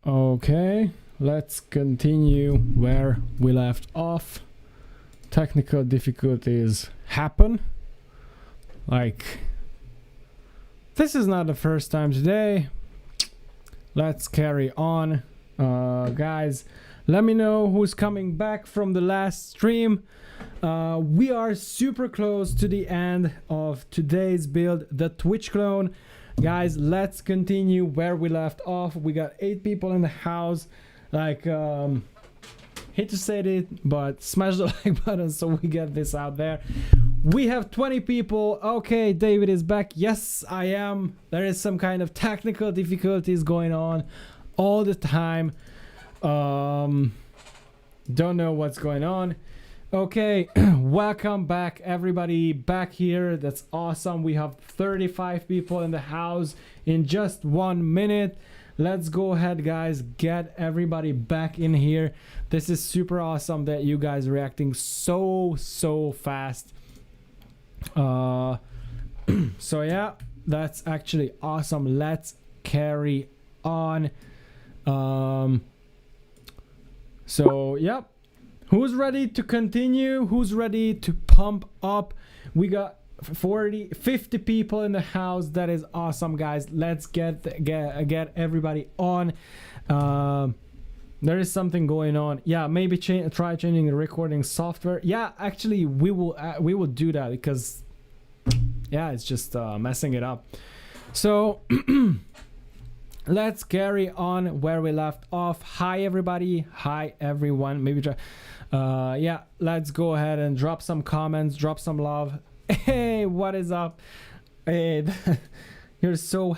Okay, let's continue where we left off. Technical difficulties happen. Like, this is not the first time today. Let's carry on. Guys, let me know who's coming back from the last stream. We are super close to the end of today's build, the Twitch clone. Guys, let's continue where we left off. We got 8 people in the house. Like, hate to say it, but smash the like button so we get this out there. We have 20 people. Okay, David is back. Yes, I am. There is some kind of technical difficulties going on all the time. Don't know what's going on. Okay, welcome back everybody back here. That's awesome. We have 35 people in the house in just 1 minute. Let's go ahead, guys, get everybody back in here. This is super awesome that you guys are reacting so fast. So yeah, that's actually awesome. Let's carry on. So yep, who's ready to continue? Who's ready to pump up? We got 50 people in the house. That is awesome, guys. Let's get everybody on. There is something going on. Yeah, maybe try changing the recording software. Yeah, actually we will do that, because yeah, it's just messing it up. So let's carry on where we left off. Hi everybody. Hi everyone. Maybe try yeah, let's go ahead and drop some comments, drop some love. Hey, what is up? Hey, you're so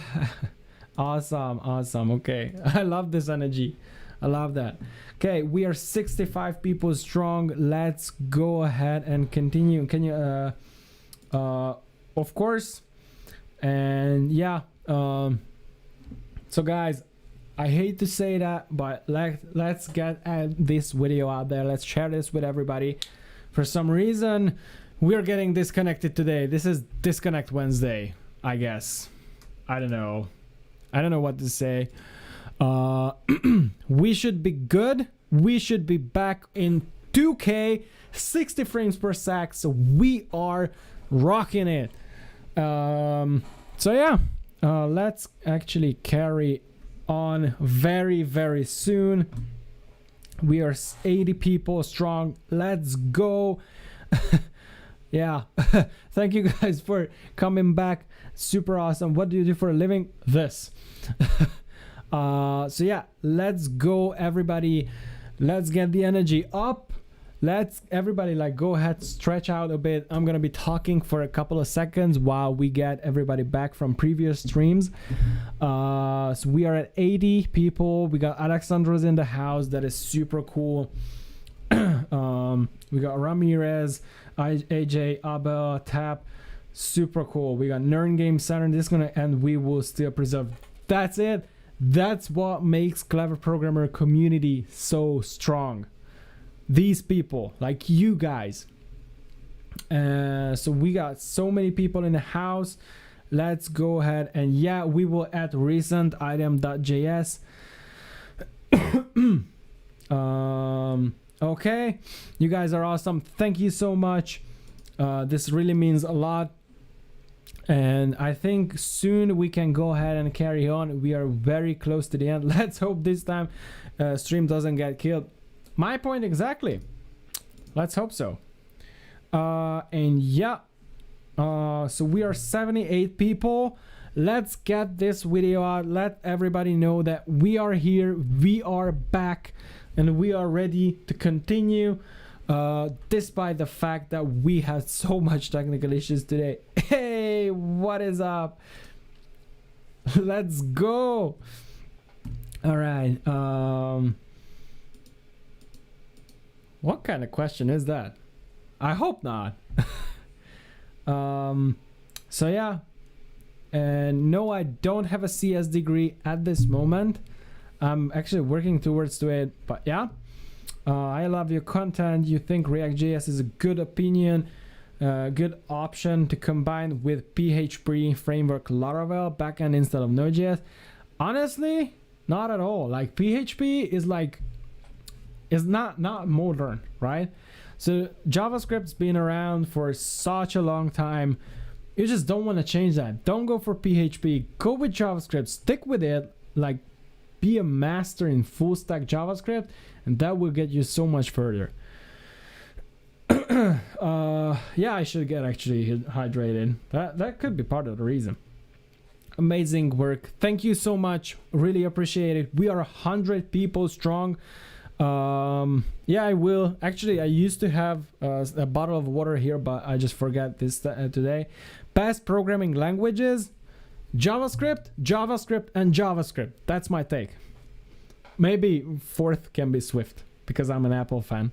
awesome. Okay, I love this energy. I love that. Okay, we are 65 people strong. Let's go ahead and continue. Can you of course. And yeah, so guys, I hate to say that, but let's get this video out there. Let's share this with everybody. For some reason we're getting disconnected today. This is Disconnect Wednesday, I guess. I don't know what to say. We should be good. We should be back in 2K 60 frames per sec, so we are rocking it. So yeah, let's actually carry on very soon. We are 80 people strong. Let's go. Yeah. Thank you guys for coming back. Super awesome. What do you do for a living? This. So yeah, let's go everybody. Let's get the energy up. Let's everybody like go ahead, stretch out a bit. I'm gonna be talking for a couple of seconds while we get everybody back from previous streams. So we are at 80 people. We got Alexandra's in the house. That is super cool. We got Ramirez, AJ, Abel, Tap. Super cool. We got MERN Game Center. This is gonna end. We will still preserve. That's it. That's what makes Clever Programmer community so strong. These people, like you guys. So we got so many people in the house. Let's go ahead and yeah, we will add recent item.js. Okay, you guys are awesome. Thank you so much. This really means a lot. And I think soon we can go ahead and carry on. We are very close to the end. Let's hope this time stream doesn't get killed. My point exactly. Let's hope so. And yeah, so we are 78 people. Let's get this video out. Let everybody know that we are here, we are back, and we are ready to continue, despite the fact that we had so much technical issues today. Hey, what is up? Let's go. All right. What kind of question is that? I hope not. So yeah, and no, I don't have a CS degree at this moment. I'm actually working towards it, but yeah, I love your content. You think React.js is a good opinion, good option to combine with PHP framework Laravel backend instead of Node.js. Honestly, not at all. Like PHP is like, is not modern, right? So JavaScript's been around for such a long time. You just don't want to change that. Don't go for PHP. Go with JavaScript. Stick with it. Like, be a master in full stack JavaScript, and that will get you so much further. Yeah, I should get actually hydrated. That could be part of the reason. Amazing work. Thank you so much. Really appreciate it. We are 100 people strong. Yeah, I will. Actually, I used to have a bottle of water here, but I just forgot this today. Best programming languages: JavaScript, JavaScript, and JavaScript. That's my take. Maybe fourth can be Swift, because I'm an Apple fan.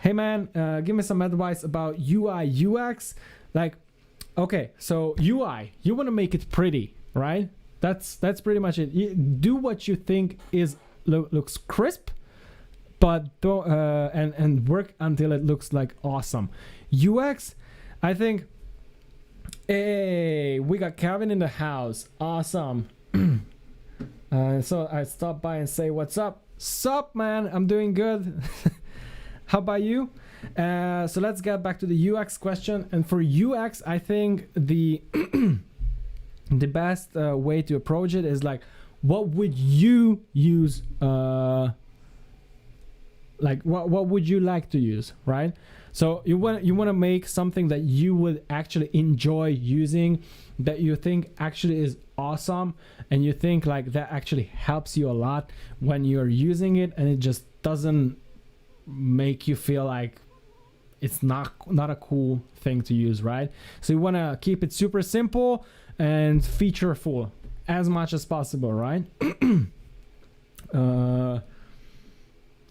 Hey man, give me some advice about UI, UX. Like, okay, so UI, you want to make it pretty, right? That's pretty much it. You do what you think is looks crisp, but don't and work until it looks like awesome. UX, I think. Hey, we got Kevin in the house. Awesome. So I stopped by and say what's up. Sup, man? I'm doing good. How about you? So let's get back to the UX question. And for UX, I think the the best way to approach it is like, what would you use? Like what would you like to use, right? So you want to make something that you would actually enjoy using, that you think actually is awesome, and you think like that actually helps you a lot when you're using it, and it just doesn't make you feel like it's not a cool thing to use, right? So you want to keep it super simple and featureful as much as possible, right?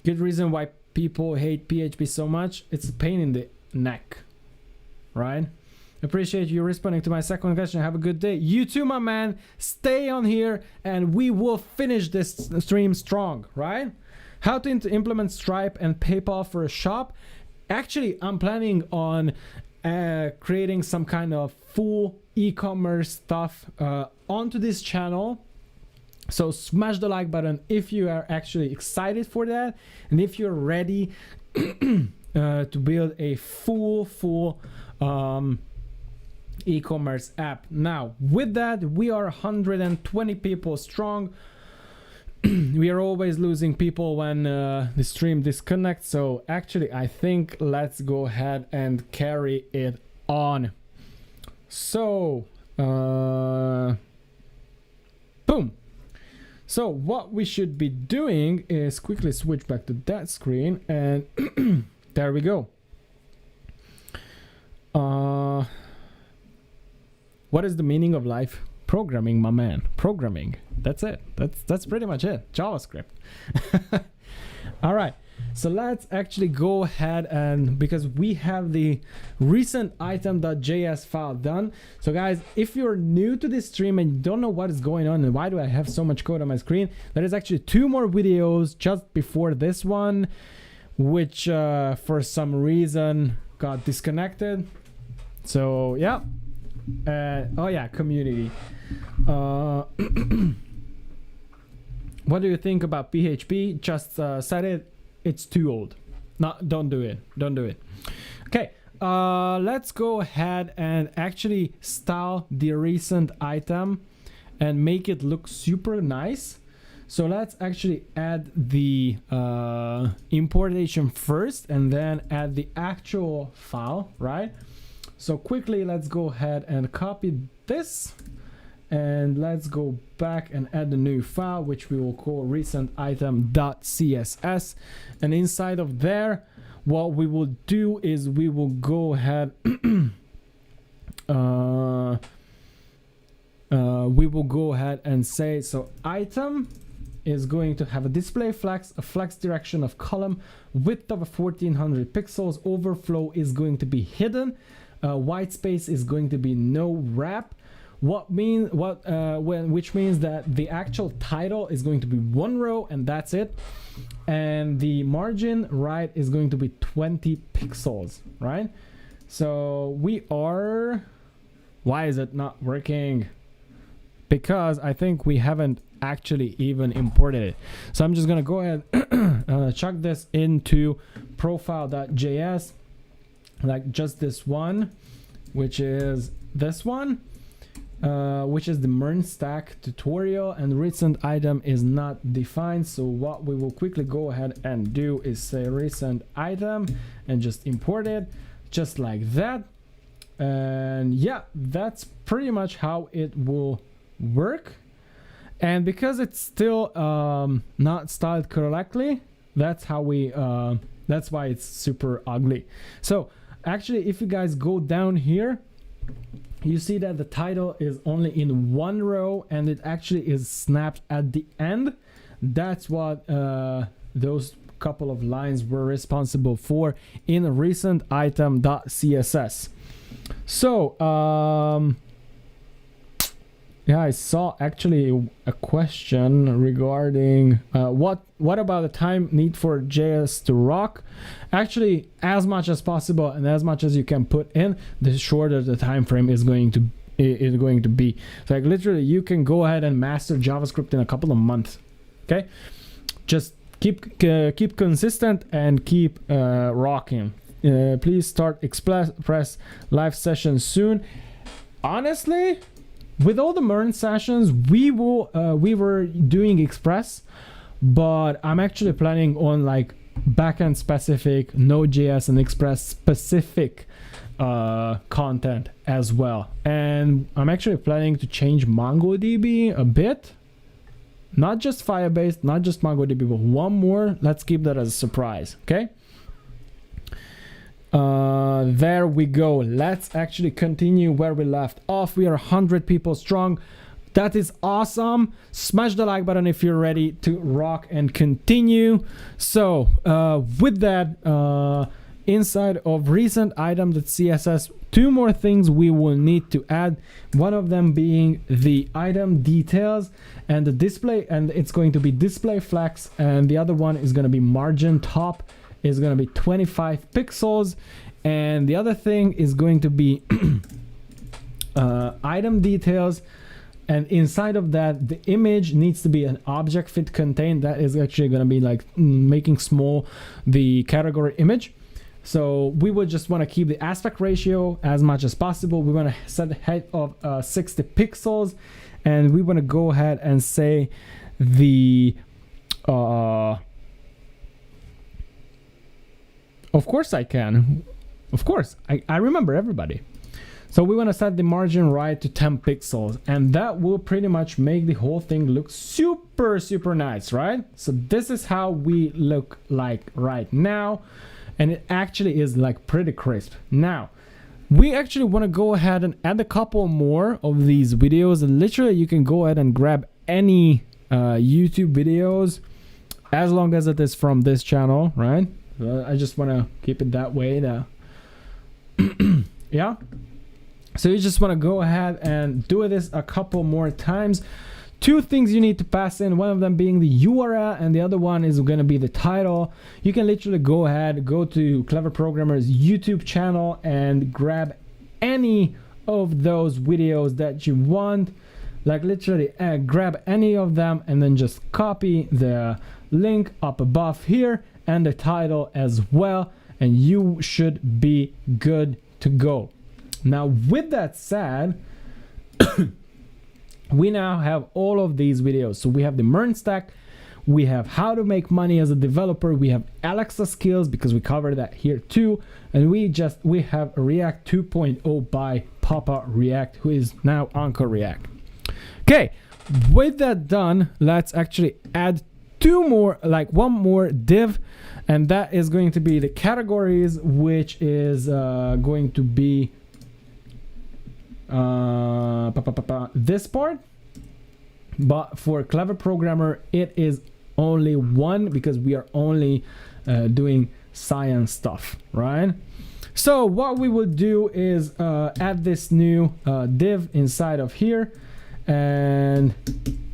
Good reason why people hate PHP so much. It's a pain in the neck, right? Appreciate you responding to my second question. Have a good day. You too, my man. Stay on here and we will finish this stream strong, right? How to implement Stripe and PayPal for a shop. Actually, I'm planning on creating some kind of full e-commerce stuff onto this channel. So smash the like button if you are actually excited for that, and if you're ready to build a full e-commerce app. Now, with that, we are 120 people strong. We are always losing people when the stream disconnects. So actually, I think let's go ahead and carry it on. So, boom. So what we should be doing is quickly switch back to that screen, and there we go. What is the meaning of life? Programming, my man. Programming. That's it. That's pretty much it. JavaScript. All right. So let's actually go ahead, and because we have the recent item.js file done. So guys, if you're new to this stream and you don't know what is going on and why do I have so much code on my screen, there is actually 2 more videos just before this one, which for some reason got disconnected. So yeah. Oh yeah, community. What do you think about PHP? Just said it. It's too old. No, don't do it. Don't do it. Okay, let's go ahead and actually style the recent item and make it look super nice. So let's actually add the importation first and then add the actual file, right? So quickly, let's go ahead and copy this. And let's go back and add a new file, which we will call recent item.css. And inside of there, what we will do is we will go ahead we will go ahead and say, so item is going to have a display flex, a flex direction of column, width of 1400 pixels, overflow is going to be hidden, white space is going to be no wrap. Which means that the actual title is going to be 1 row and that's it, and the margin right is going to be 20 pixels, right? So we are, why is it not working? because I think we haven't actually even imported it. So I'm just gonna go ahead chuck this into profile.js, like just this one, which is this one, which is the MERN stack tutorial, and recent item is not defined. So what we will quickly go ahead and do is say recent item and just import it just like that. And yeah, that's pretty much how it will work. And because it's still not styled correctly, that's how we that's why it's super ugly. So actually, if you guys go down here, you see that the title is only in one row and it actually is snapped at the end. That's what those couple of lines were responsible for in recent item.css. So yeah, I saw actually a question regarding what about the time need for JS to rock. Actually, as much as possible and as much as you can put in, the shorter the time frame is going to be. So like literally you can go ahead and master JavaScript in a couple of months. Okay, just keep consistent and keep rocking. Please start Express live sessions soon. Honestly, with all the MERN sessions, we were doing Express, but I'm actually planning on like backend specific, Node.js and Express specific content as well. And I'm actually planning to change MongoDB a bit. Not just Firebase, not just MongoDB, but one more. Let's keep that as a surprise, okay? There we go. Let's actually continue where we left off. We are 100 people strong. That is awesome. Smash the like button if you're ready to rock and continue. So with that, inside of recent item.css, two more things we will need to add. One of them being the item details and the display, and it's going to be display flex, and the other one is going to be margin top is going to be 25 pixels, and the other thing is going to be item details, and inside of that the image needs to be an object fit contain. That is actually going to be like making small the category image. So we would just want to keep the aspect ratio as much as possible. We want to set a height of 60 pixels, and we want to go ahead and say the of course I can. Of course, I remember everybody. So we want to set the margin right to 10 pixels, and that will pretty much make the whole thing look super nice, right? So this is how we look like right now, and it actually is like pretty crisp. Now, we actually want to go ahead and add a couple more of these videos, and literally you can go ahead and grab any YouTube videos as long as it is from this channel, right? I just want to keep it that way. Yeah. So you just want to go ahead and do this a couple more times. Two things you need to pass in, one of them being the URL and the other one is going to be the title. You can literally go ahead, go to Clever Programmer's YouTube channel and grab any of those videos that you want. Like literally grab any of them and then just copy the link up above here and the title as well, and you should be good to go. Now with that said, we now have all of these videos. So we have the MERN stack, we have how to make money as a developer, we have Alexa skills because we covered that here too, and we have React 2.0 by Papa React, who is now Uncle React. Okay, with that done, let's actually add one more div, and that is going to be the categories, which is going to be this part. But for Clever Programmer it is only one because we are only doing science stuff, right? So what we will do is add this new div inside of here, and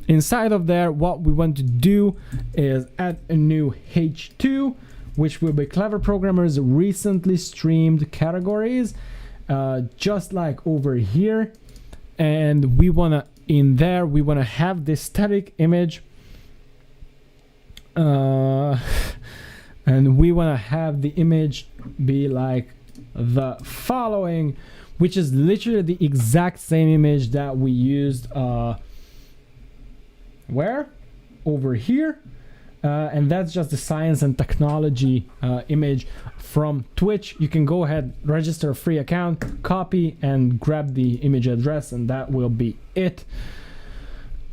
inside of there what we want to do is add a new h2, which will be Clever Programmer's recently streamed categories, just like over here. And we want to in there we want to have this static image, and we want to have the image be like the following, which is literally the exact same image that we used where? Over here. And that's just the science and technology image from Twitch. You can go ahead, register a free account, copy and grab the image address, and that will be it.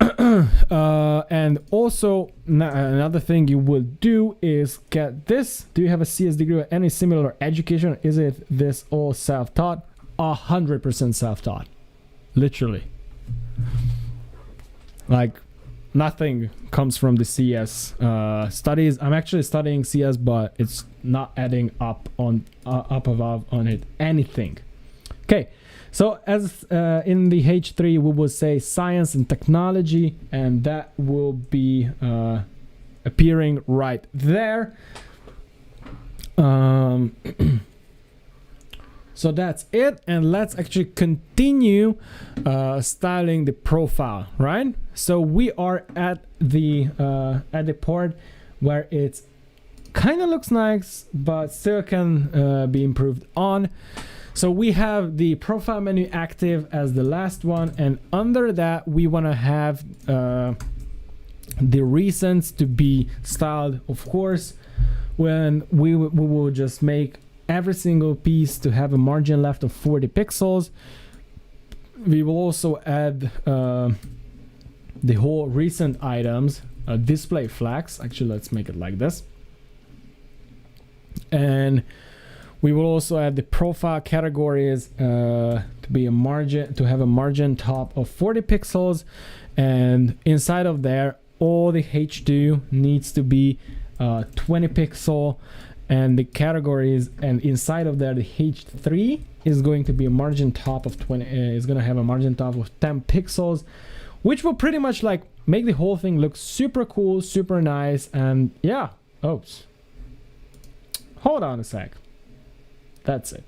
And also another thing you will do is get this. Do you have a CS degree or any similar education? Is it this all self-taught? 100% self-taught, literally. Like nothing comes from the CS studies. I'm actually studying CS, but it's not adding up above on it anything. Okay, so as in the H3 we will say science and technology, and that will be appearing right there. So that's it, and let's actually continue styling the profile, right? So we are at the part where it's kind of looks nice, but still can be improved on. So we have the profile menu active as the last one, and under that we want to have the recents to be styled, of course, when we will just make every single piece to have a margin left of 40 pixels. We will also add the whole recent items display flags. Actually, let's make it like this. And we will also add the profile categories to be a margin, to have a margin top of 40 pixels, and inside of there all the H2 needs to be 20 pixel, and the categories, and inside of there the H3 is going to be a margin top of 20, is going to have a margin top of 10 pixels, which will pretty much like make the whole thing look super cool, super nice. And yeah, oops, hold on a sec, that's it.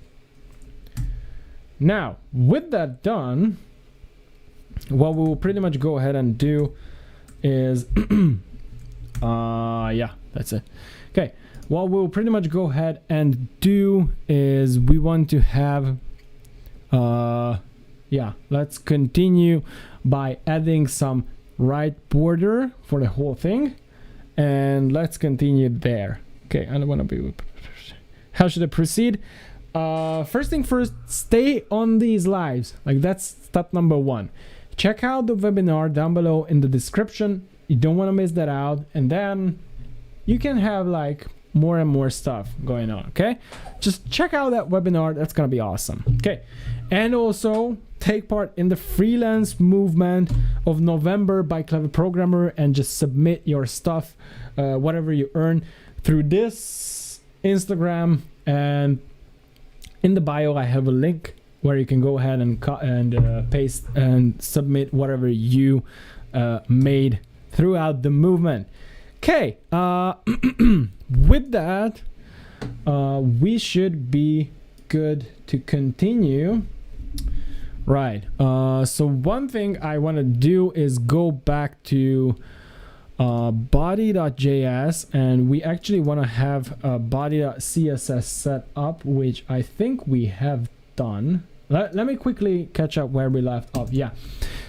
Now with that done, what we will pretty much go ahead and do is yeah, that's it. Okay, what we'll pretty much go ahead and do is we want to have yeah, let's continue by adding some right border for the whole thing, and let's continue there. Okay, I don't want to be, how should I proceed? First thing first, stay on these lives. Like, that's step number one. Check out the webinar down below in the description. You don't want to miss that out, and then you can have like more and more stuff going on. Okay, just check out that webinar, that's gonna be awesome. Okay, and also take part in the freelance movement of November by Clever Programmer, and just submit your stuff, whatever you earn, through this Instagram, and in the bio I have a link where you can go ahead and paste and submit whatever you made throughout the movement. Okay, with that, we should be good to continue. Right, so one thing I want to do is go back to body.js, and we actually want to have body.css set up, which I think we have done. Let me quickly catch up where we left off. Yeah,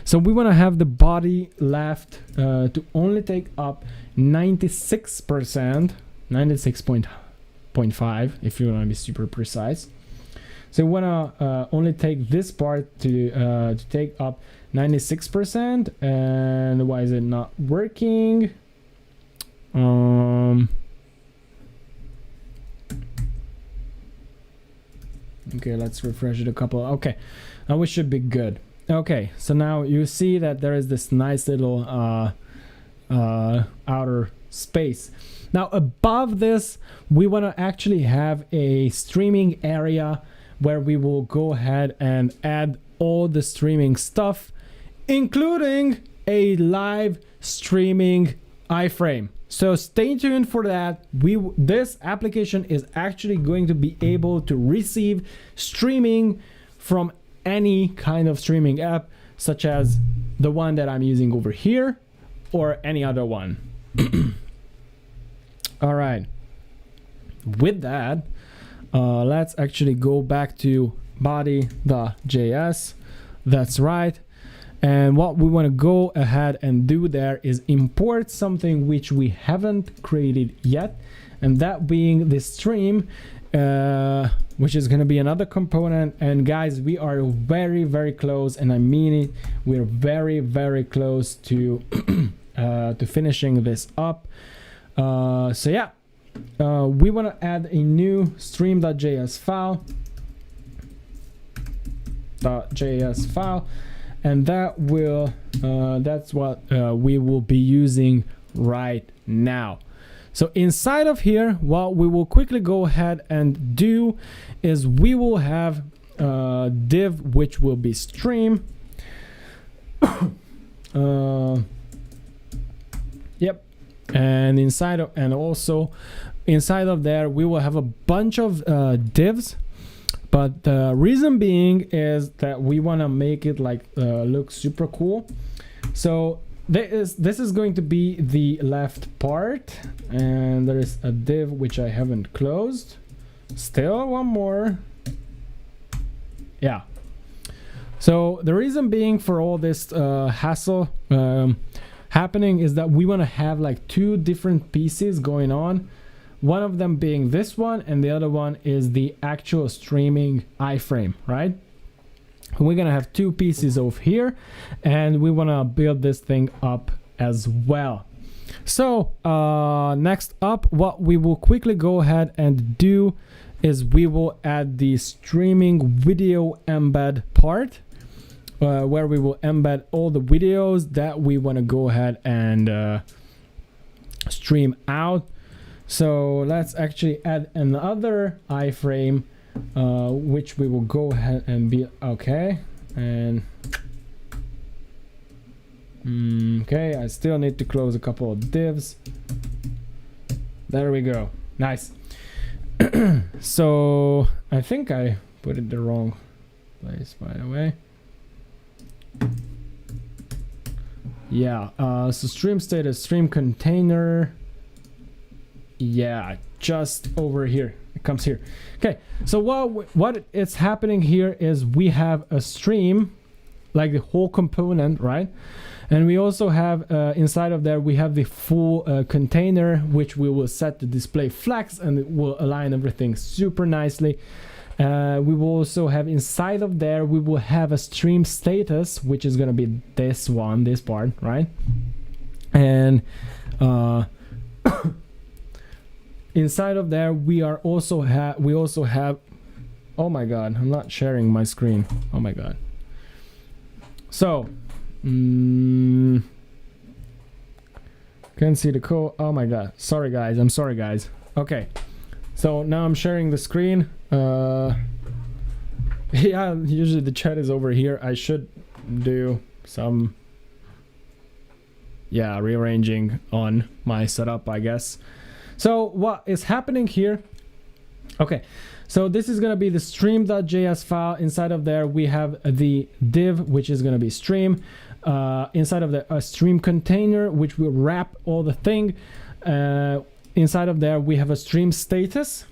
so we want to have the body left to only take up 96%, 96.5 if you want to be super precise. So we want to only take this part to take up 96%. And why is it not working? Okay, let's refresh it a couple. Okay, now we should be good. Okay, so now you see that there is this nice little outer space. Now above this, we want to actually have a streaming area where we will go ahead and add all the streaming stuff, including a live streaming iframe. So stay tuned for that. This application is actually going to be able to receive streaming from any kind of streaming app, such as the one that I'm using over here or any other one. All right, with that, let's actually go back to body.js. That's right. And what we want to go ahead and do there is import something which we haven't created yet, and that being the stream, which is going to be another component. And guys, we are very close, and I mean it, we're very close to to finishing this up. So yeah, we want to add a new stream.js file, and that will that's what we will be using right now. So inside of here, what we will quickly go ahead and do is we will have a div which will be stream. Yep. And inside of, and also inside of there we will have a bunch of divs, but the reason being is that we want to make it like look super cool. So this is going to be the left part, and there is a div which I haven't closed. Still one more. Yeah. So the reason being for all this hassle happening is that we want to have like two different pieces going on. One of them being this one, and the other one is the actual streaming iframe, right? We're gonna have two pieces over here, and we want to build this thing up as well. So next up, what we will quickly go ahead and do is we will add the streaming video embed part, where we will embed all the videos that we want to go ahead and stream out. So let's actually add another iframe, which we will go ahead and be okay. And okay, I still need to close a couple of divs. There we go. Nice. So I think I put it the wrong place, by the way. Yeah, so stream status, stream container. Yeah, just over here. It comes here. Okay, so what is happening here is we have a stream, like the whole component, right? And we also have inside of there we have the full container, which we will set to display flex, and it will align everything super nicely. We will also have inside of there we will have a stream status, which is going to be this one, this part, right? And inside of there we also have oh my god, I'm not sharing my screen. Oh my god. So can see the code. Oh my god, sorry guys, I'm sorry guys. Okay, so now I'm sharing the screen. Yeah, usually the chat is over here. I should do some rearranging on my setup, I guess. So what is happening here? Okay, so this is gonna be the stream.js file. Inside of there we have the div, which is gonna be stream. Inside of the stream container, which will wrap all the thing. Inside of there we have a stream status.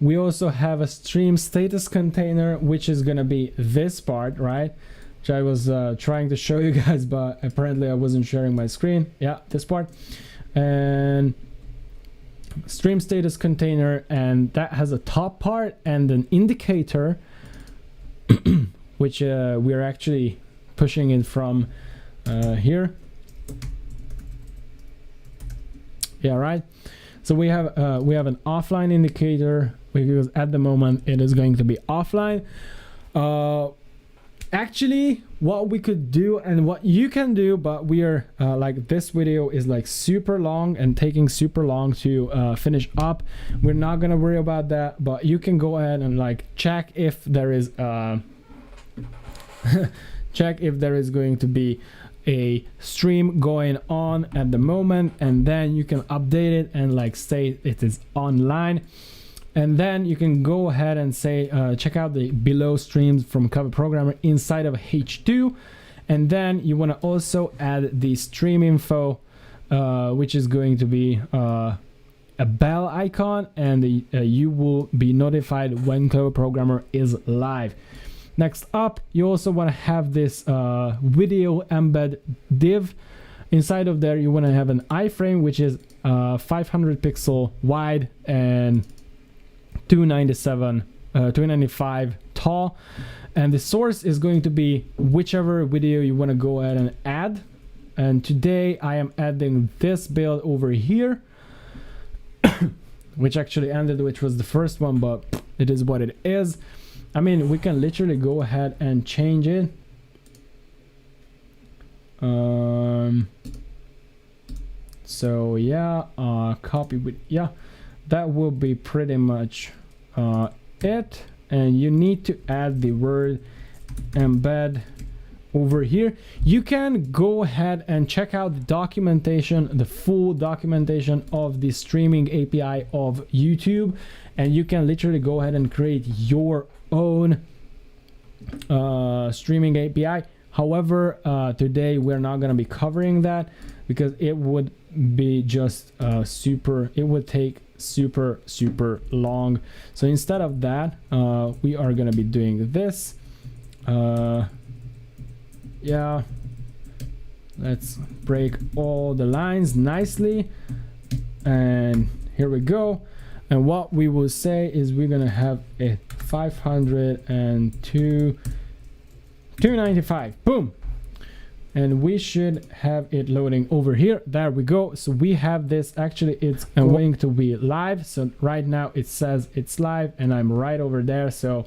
We also have a stream status container, which is gonna be this part, right? Which I was trying to show you guys, but apparently I wasn't sharing my screen. Yeah, this part. And stream status container, and that has a top part and an indicator, which we're actually pushing in from here. Yeah, right. So we have an offline indicator, because at the moment it is going to be offline. Actually, what we could do and what you can do, but we are like, this video is like super long and taking super long to finish up. We're not gonna worry about that, but you can go ahead and like check if there is check if there is going to be a stream going on at the moment, and then you can update it and like say it is online. And then you can go ahead and say check out the below streams from Cover Programmer inside of H2, and then you want to also add the stream info, which is going to be a bell icon, and you will be notified when Cover Programmer is live. Next up, you also want to have this video embed div. Inside of there, you want to have an iframe, which is 500 pixel wide and 295 tall. And the source is going to be whichever video you want to go ahead and add. And today I am adding this build over here, which actually ended, which was the first one, but it is what it is. I mean, we can literally go ahead and change it. So yeah, copy with, yeah, that will be pretty much it. And you need to add the word embed over here. You can go ahead and check out the documentation, the full documentation of the streaming API of YouTube, and you can literally go ahead and create your own streaming API. However, today we're not going to be covering that because it would be just it would take super long. So instead of that, we are going to be doing this. Yeah, let's break all the lines nicely, and here we go. And what we will say is we're gonna have a 295, boom, and we should have it loading over here. There we go. So we have this, actually it's going to be live. So right now it says it's live and I'm right over there. So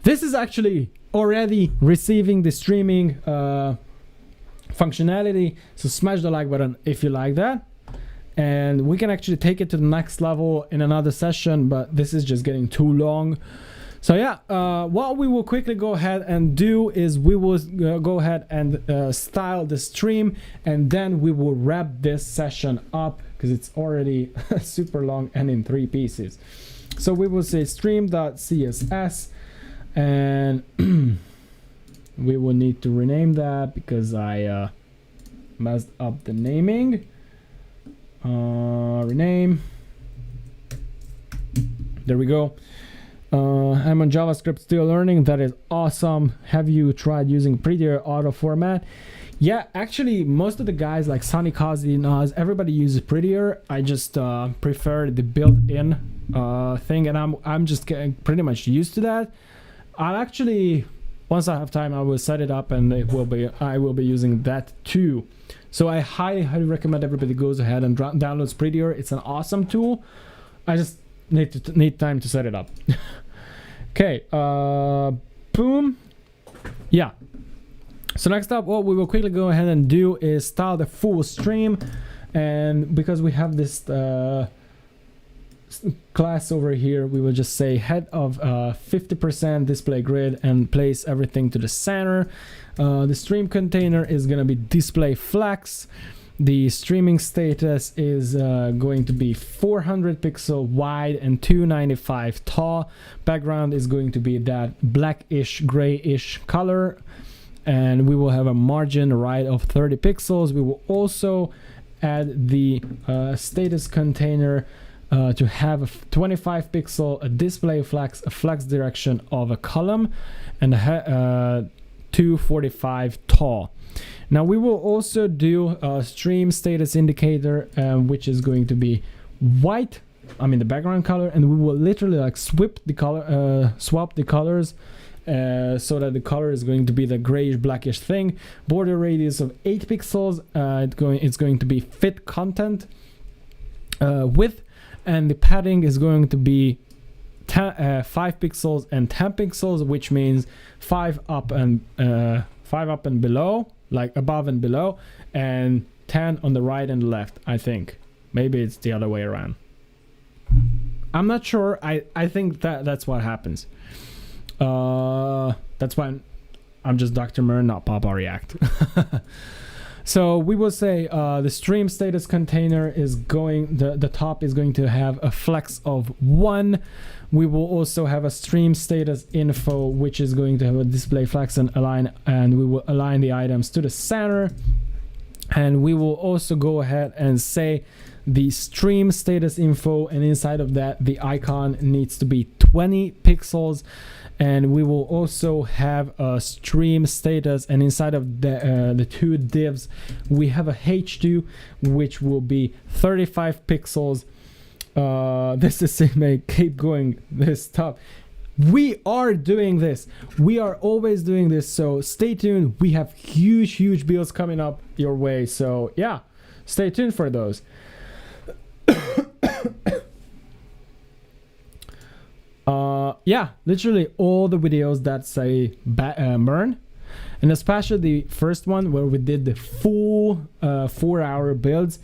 this is actually already receiving the streaming functionality. So smash the like button if you like that, and we can actually take it to the next level in another session, but this is just getting too long. So yeah, what we will quickly go ahead and do is we will go ahead and style the stream, and then we will wrap this session up because it's already super long and in 3 pieces. So we will say stream.css, and we will need to rename that because I messed up the naming. Rename. There we go. I'm on JavaScript still learning. That is awesome. Have you tried using prettier auto format? Yeah, actually most of the guys like Sunny, Kazi, Naz, everybody uses prettier. I just prefer the built-in thing, and I'm just getting pretty much used to that. I'll actually, once I have time, I will set it up, and I will be using that too. So I highly recommend everybody goes ahead and downloads Prettier. It's an awesome tool. I just need time to set it up. Okay, boom. Yeah. So next up, what we will quickly go ahead and do is style the full stream, and because we have this class over here, we will just say head of 50% display grid and place everything to the center. The stream container is going to be display flex. The streaming status is going to be 400 pixel wide and 295 tall. Background is going to be that blackish grayish color, and we will have a margin right of 30 pixels. We will also add the status container to have a 25 pixel a display flex, a flex direction of a column, and 245 tall. Now we will also do a stream status indicator, which is going to be white, I mean the background color, and we will literally like swap the colors so that the color is going to be the grayish blackish thing. Border radius of 8 pixels. It's going to be fit content width, and the padding is going to be 5 pixels and 10 pixels, which means 5 up and below, like above and below, and 10 on the right and left. I think maybe it's the other way around. I'm not sure. I think that's what happens. That's why I'm just Dr. MERN, not Papa React. So we will say the stream status container is going, the top is going to have a flex of 1. We will also have a stream status info, which is going to have a display flex and align, and we will align the items to the center. And we will also go ahead and say the stream status info, and inside of that the icon needs to be 20 pixels. And we will also have a stream status, and inside of the 2 divs we have a H2 which will be 35 pixels. This is may keep going this stuff. We are doing this, we are always doing this, so stay tuned. We have huge builds coming up your way, so yeah, stay tuned for those. Yeah, literally all the videos that say MERN, and especially the first one where we did the full 4-hour builds.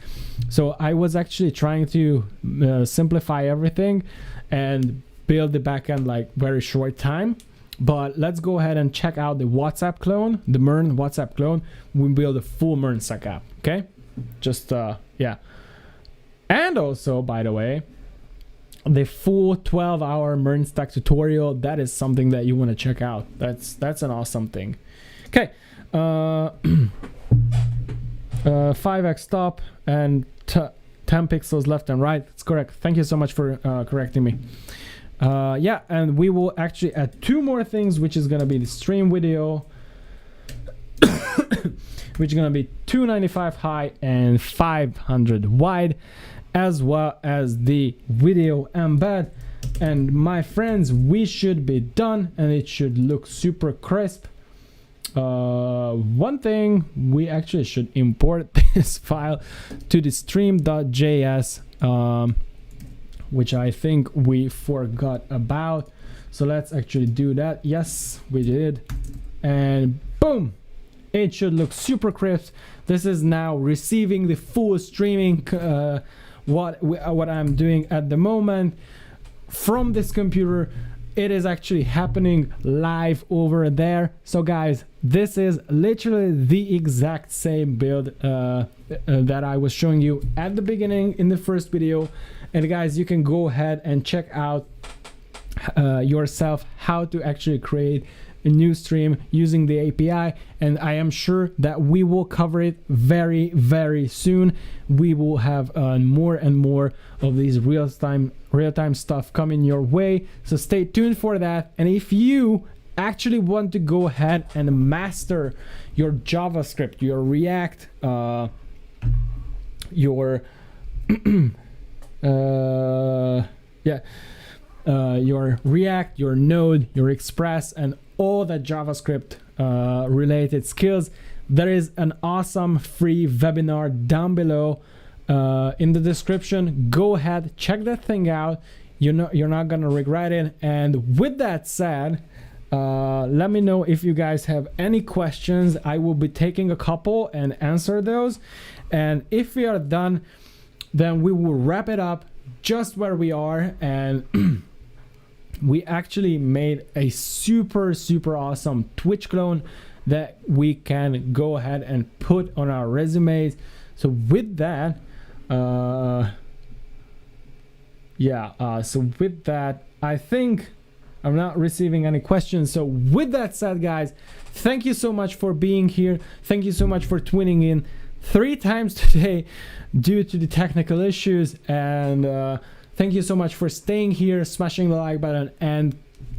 So I was actually trying to simplify everything and build the backend like very short time. But let's go ahead and check out the WhatsApp clone, the MERN WhatsApp clone. We build a full MERN stack app. Okay, just yeah. And also, by the way, the full 12-hour MERN stack tutorial, that is something that you want to check out. That's an awesome thing. Okay, 5x top and 10 pixels left and right. That's correct. Thank you so much for correcting me. Yeah, and we will actually add 2 more things, which is going to be the stream video, which is going to be 295 high and 500 wide, as well as the video embed. And my friends, we should be done, and it should look super crisp. One thing, we actually should import this file to the stream.js, which I think we forgot about. So let's actually do that. Yes, we did. And boom, it should look super crisp. This is now receiving the full streaming, what I'm doing at the moment from this computer. It is actually happening live over there. So guys, this is literally the exact same build that I was showing you at the beginning in the first video. And guys, you can go ahead and check out yourself how to actually create a new stream using the API, and I am sure that we will cover it very soon. We will have more and more of these real-time stuff coming your way, so stay tuned for that. And if you actually want to go ahead and master your JavaScript, your React, your your React, your Node, your Express, and all the JavaScript related skills, there is an awesome free webinar down below in the description. Go ahead, check that thing out. You're not gonna regret it. And with that said, let me know if you guys have any questions. I will be taking a couple and answer those. And if we are done, then we will wrap it up just where we are. And we actually made a super awesome Twitch clone that we can go ahead and put on our resumes. So with that, so with that, I think I'm not receiving any questions. So with that said, guys, thank you so much for being here. Thank you so much for tuning in 3 times today due to the technical issues. And thank you so much for staying here, smashing the like button, and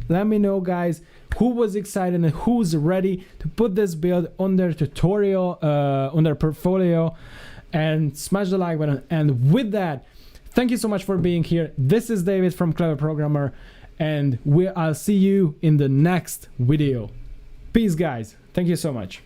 let me know, guys, who was excited and who's ready to put this build on their tutorial, on their portfolio, and smash the like button. And with that, thank you so much for being here. This is David from Clever Programmer, and I'll see you in the next video. Peace, guys. Thank you so much.